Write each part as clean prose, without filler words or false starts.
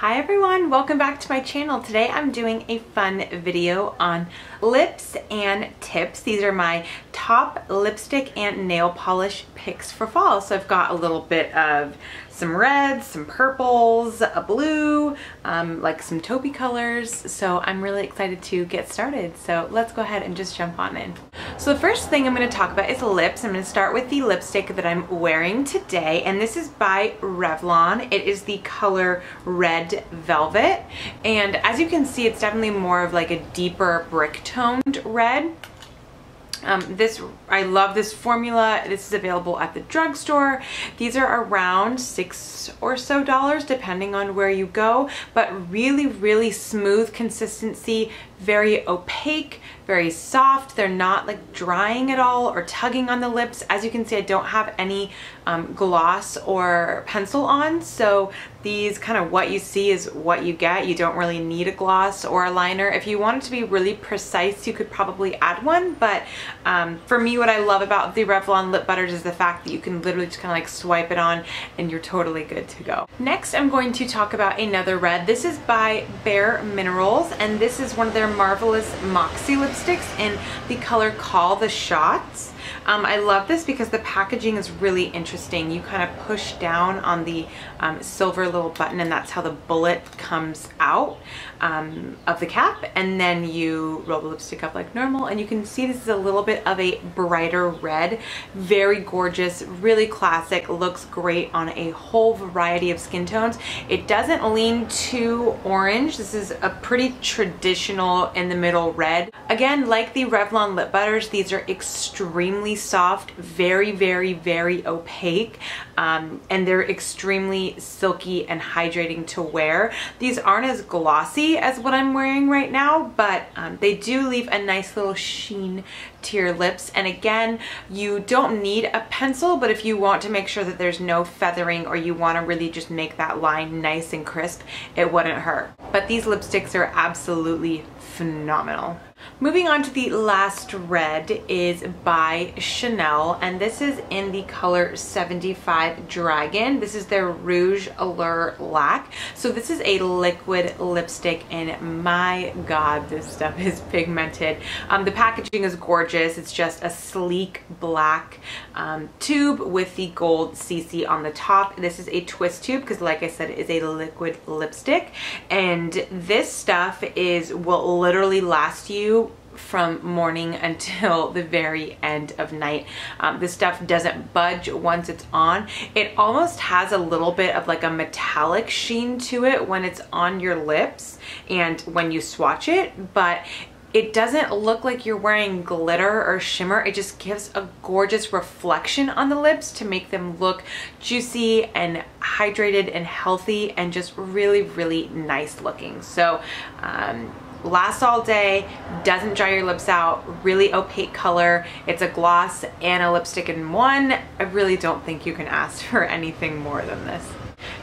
Hi everyone, welcome back to my channel. Today I'm doing a fun video on lips and tips. These are my top lipstick and nail polish picks for fall. So I've got a little bit of some reds, some purples, a blue, like some taupey colors. So I'm really excited to get started. So let's go ahead and just jump on in. So the first thing I'm going to talk about is lips. I'm going to start with the lipstick that I'm wearing today, and this is by Revlon. It is the color Red Velvet, and as you can see, it's definitely more of like a deeper brick toned red. I love this formula. This is available at the drugstore. These are around $6 or so depending on where you go, but really smooth consistency, very opaque, very soft. They're not like drying at all or tugging on the lips. As you can see, I don't have any gloss or pencil on, so these kind of what you see is what you get. You don't really need a gloss or a liner. If you want it to be really precise, you could probably add one, but for me, what I love about the Revlon Lip Butters is the fact that you can literally just kind of like swipe it on and you're totally good to go. Next, I'm going to talk about another red. This is by Bare Minerals, and this is one of their marvelous Moxie lipsticks in the color Call the Shots. I love this because the packaging is really interesting. You kind of push down on the silver little button, and that's how the bullet comes out of the cap, and then you roll the lipstick up like normal, and you can see this is a little bit of a brighter red. Very gorgeous, really classic, looks great on a whole variety of skin tones. It doesn't lean too orange. This is a pretty traditional in the middle red. Again, like the Revlon Lip Butters, these are extremely soft, very opaque, and they're extremely silky and hydrating to wear. These aren't as glossy as what I'm wearing right now, but they do leave a nice little sheen to your lips. And again, you don't need a pencil, but if you want to make sure that there's no feathering, or you want to really just make that line nice and crisp, it wouldn't hurt. But these lipsticks are absolutely phenomenal. Moving on to the last red is by Chanel, and this is in the color 75 Dragon. This is their Rouge Allure Laque. So this is a liquid lipstick, and my god, this stuff is pigmented. The packaging is gorgeous. It's just a sleek black tube with the gold CC on the top. This is a twist tube because, like I said, it is a liquid lipstick, and this stuff will literally last you from morning until the very end of night. This stuff doesn't budge once it's on. It almost has a little bit of like a metallic sheen to it when it's on your lips and when you swatch it, but it doesn't look like you're wearing glitter or shimmer. It just gives a gorgeous reflection on the lips to make them look juicy and hydrated and healthy and just really nice looking. So lasts all day, doesn't dry your lips out, really opaque color. It's a gloss and a lipstick in one. I really don't think you can ask for anything more than this.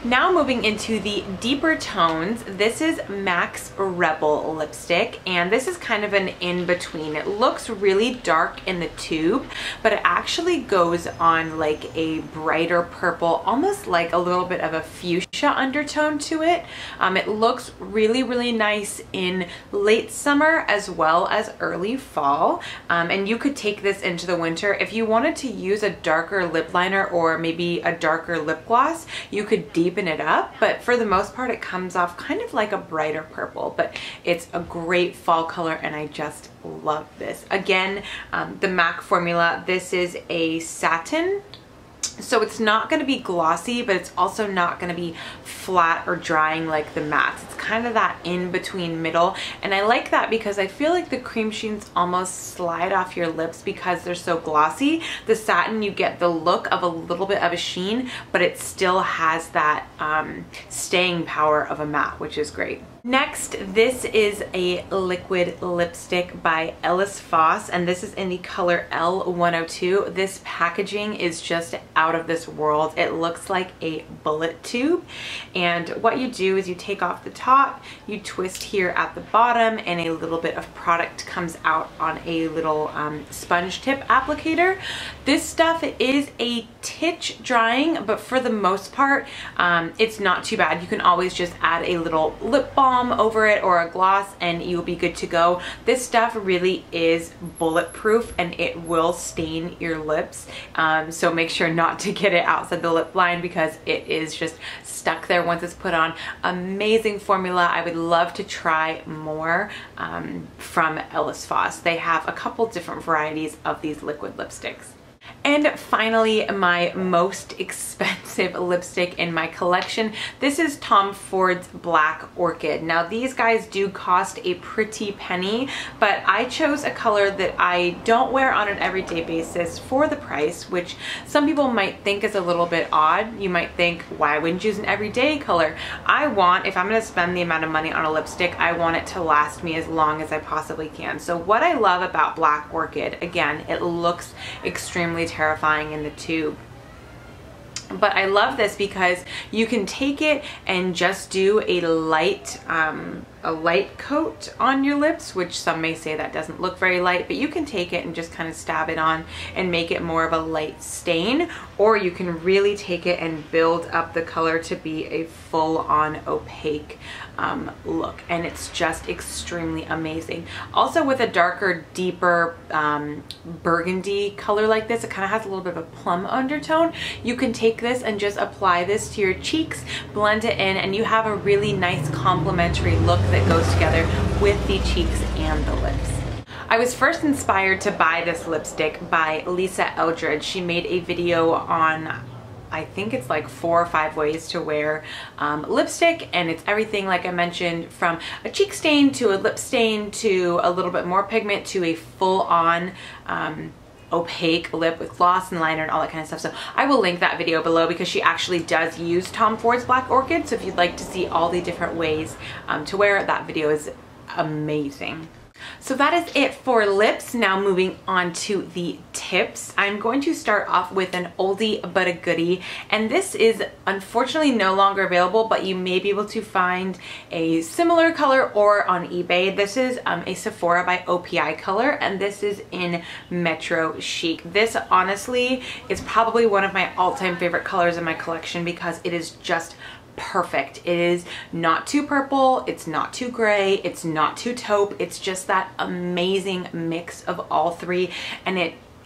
Now moving into the deeper tones, this is MAC's Rebel lipstick, and this is kind of an in-between. It looks really dark in the tube, but it actually goes on like a brighter purple, almost like a little bit of a fuchsia undertone to it. It looks really nice in late summer as well as early fall, and you could take this into the winter. If you wanted to use a darker lip liner or maybe a darker lip gloss, you could deepen it up, but for the most part it comes off kind of like a brighter purple, but it's a great fall color, and I just love this. Again, the MAC formula, this is a satin, so it's not going to be glossy, but it's also not going to be flat or drying like the mattes. It's kind of that in-between middle, and I like that because I feel like the cream sheens almost slide off your lips because they're so glossy. The satin, you get the look of a little bit of a sheen, but it still has that staying power of a matte, which is great. Next, this is a liquid lipstick by Ellis Foss, and this is in the color L102. This packaging is just out of this world. It looks like a bullet tube, and what you do is you take off the top top, you twist here at the bottom, and a little bit of product comes out on a little sponge tip applicator. This stuff is a titch drying, but for the most part, it's not too bad. You can always just add a little lip balm over it or a gloss and you'll be good to go. This stuff really is bulletproof and it will stain your lips. So make sure not to get it outside the lip line because it is just stuck there once it's put on. Amazing formula. I would love to try more from Ellis Foss. They have a couple different varieties of these liquid lipsticks. And finally, my most expensive lipstick in my collection. This is Tom Ford's Black Orchid. Now these guys do cost a pretty penny, but I chose a color that I don't wear on an everyday basis for the price, which some people might think is a little bit odd. You might think, why wouldn't you use an everyday color? I want, if I'm gonna spend the amount of money on a lipstick, I want it to last me as long as I possibly can. So what I love about Black Orchid, again, it looks extremely terrifying in the tube. But I love this because you can take it and just do a light coat on your lips, which some may say that doesn't look very light, but you can take it and just kind of stab it on and make it more of a light stain, or you can really take it and build up the color to be a full-on opaque look, and it's just extremely amazing. Also with a darker, deeper burgundy color like this, it kind of has a little bit of a plum undertone. You can take this and just apply this to your cheeks, blend it in, and you have a really nice complementary look that goes together with the cheeks and the lips. I was first inspired to buy this lipstick by Lisa Eldridge. She made a video on, I think it's like 4 or 5 ways to wear lipstick, and it's everything, like I mentioned, from a cheek stain to a lip stain to a little bit more pigment to a full-on opaque lip with gloss and liner and all that kind of stuff. So I will link that video below because she actually does use Tom Ford's Black Orchid. So if you'd like to see all the different ways to wear it, that video is amazing. So that is it for lips. Now moving on to the tips. I'm going to start off with an oldie but a goodie, and this is unfortunately no longer available, but you may be able to find a similar color or on eBay. This is a Sephora by OPI color, and this is in Metro Chic. This honestly is probably one of my all-time favorite colors in my collection because it is just perfect. It is not too purple, it's not too gray, it's not too taupe. It's just that amazing mix of all three, and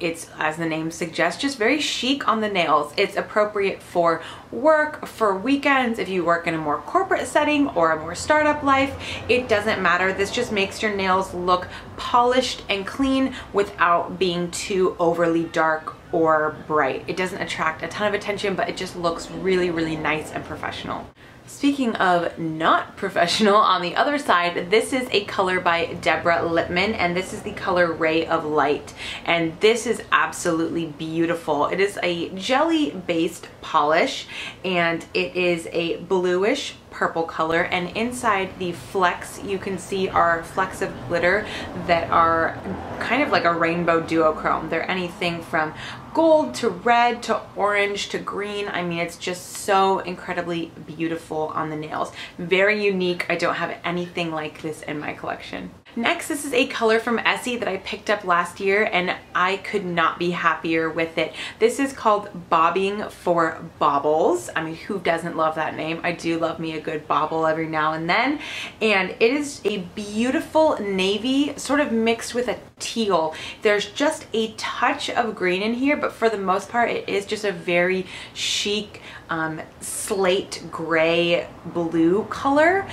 it's, as the name suggests, just very chic on the nails. It's appropriate for work, for weekends, if you work in a more corporate setting or a more startup life. It doesn't matter. This just makes your nails look polished and clean without being too overly dark or bright. It doesn't attract a ton of attention, but it just looks really, really nice and professional. Speaking of not professional, on the other side, this is a color by Deborah Lippmann, and this is the color Ray of Light, and this is absolutely beautiful. It is a jelly-based polish, and it is a bluish purple color, and inside the flecks you can see are flecks of glitter that are kind of like a rainbow duochrome. They're anything from gold to red to orange to green. I mean, it's just so incredibly beautiful on the nails. Very unique. I don't have anything like this in my collection. Next, this is a color from Essie that I picked up last year, and I could not be happier with it. This is called Bobbing for Baubles. I mean, who doesn't love that name? I do love me a good bauble every now and then. And it is a beautiful navy, sort of mixed with a teal. There's just a touch of green in here, but for the most part, it is just a very chic, slate gray blue color.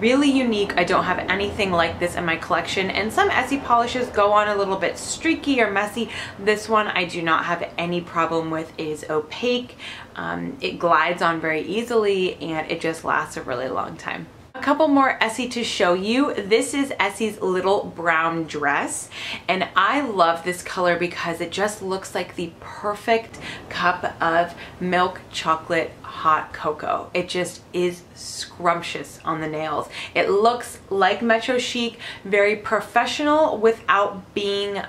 Really unique. I don't have anything like this in my collection, and some Essie polishes go on a little bit streaky or messy. This one I do not have any problem with. It is opaque, it glides on very easily, and it just lasts a really long time. A couple more Essie to show you. This is Essie's Little Brown Dress, and I love this color because it just looks like the perfect cup of milk chocolate hot cocoa. It just is scrumptious on the nails. It looks like Metro Chic, very professional without being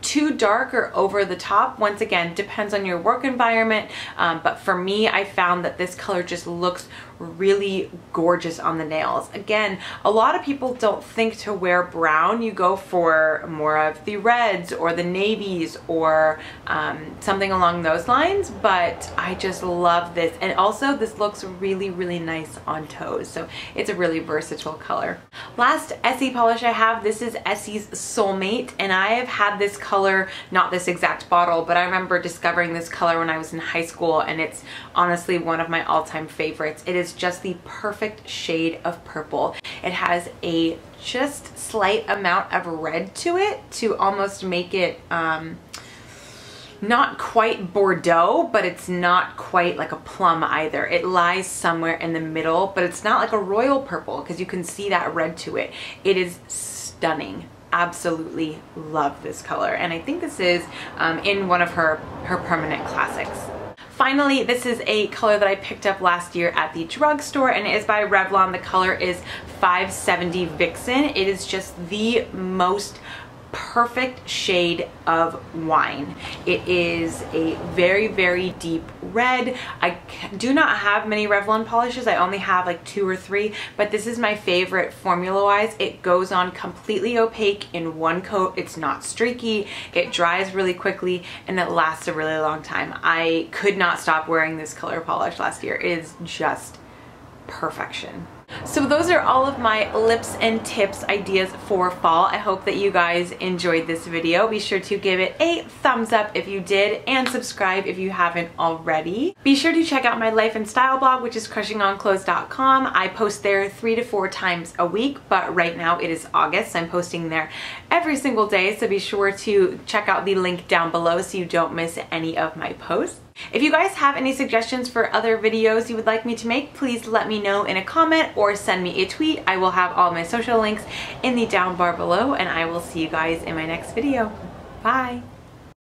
too dark or over the top. Once again, depends on your work environment, but for me, I found that this color just looks really gorgeous on the nails. Again, a lot of people don't think to wear brown. You go for more of the reds or the navies or something along those lines, but I just love this. And also this looks really, really nice on toes. So it's a really versatile color. Last Essie polish I have, this is Essie's Soulmate, and I have had this color, not this exact bottle, but I remember discovering this color when I was in high school, and it's honestly one of my all-time favorites. It is just the perfect shade of purple. It has a just slight amount of red to it to almost make it not quite Bordeaux, but it's not quite like a plum either. It lies somewhere in the middle, but it's not like a royal purple because you can see that red to it. It is stunning. Absolutely love this color, and I think this is in one of her permanent classics. Finally, this is a color that I picked up last year at the drugstore, and it is by Revlon. The color is 570 Vixen. It is just the most perfect shade of wine. It is a very, very deep red. I do not have many Revlon polishes. I only have like 2 or 3, but this is my favorite formula-wise. It goes on completely opaque in one coat. It's not streaky. It dries really quickly, and it lasts a really long time. I could not stop wearing this color polish last year. It is just perfection. So those are all of my lips and tips ideas for fall. I hope that you guys enjoyed this video. Be sure to give it a thumbs up if you did, and subscribe if you haven't already. Be sure to check out my life and style blog, which is crushingonclothes.com. I post there 3 to 4 times a week, but right now it is August. I'm posting there every single day, so be sure to check out the link down below so you don't miss any of my posts. If you guys have any suggestions for other videos you would like me to make, please let me know in a comment or send me a tweet. I will have all my social links in the down bar below, and I will see you guys in my next video. Bye!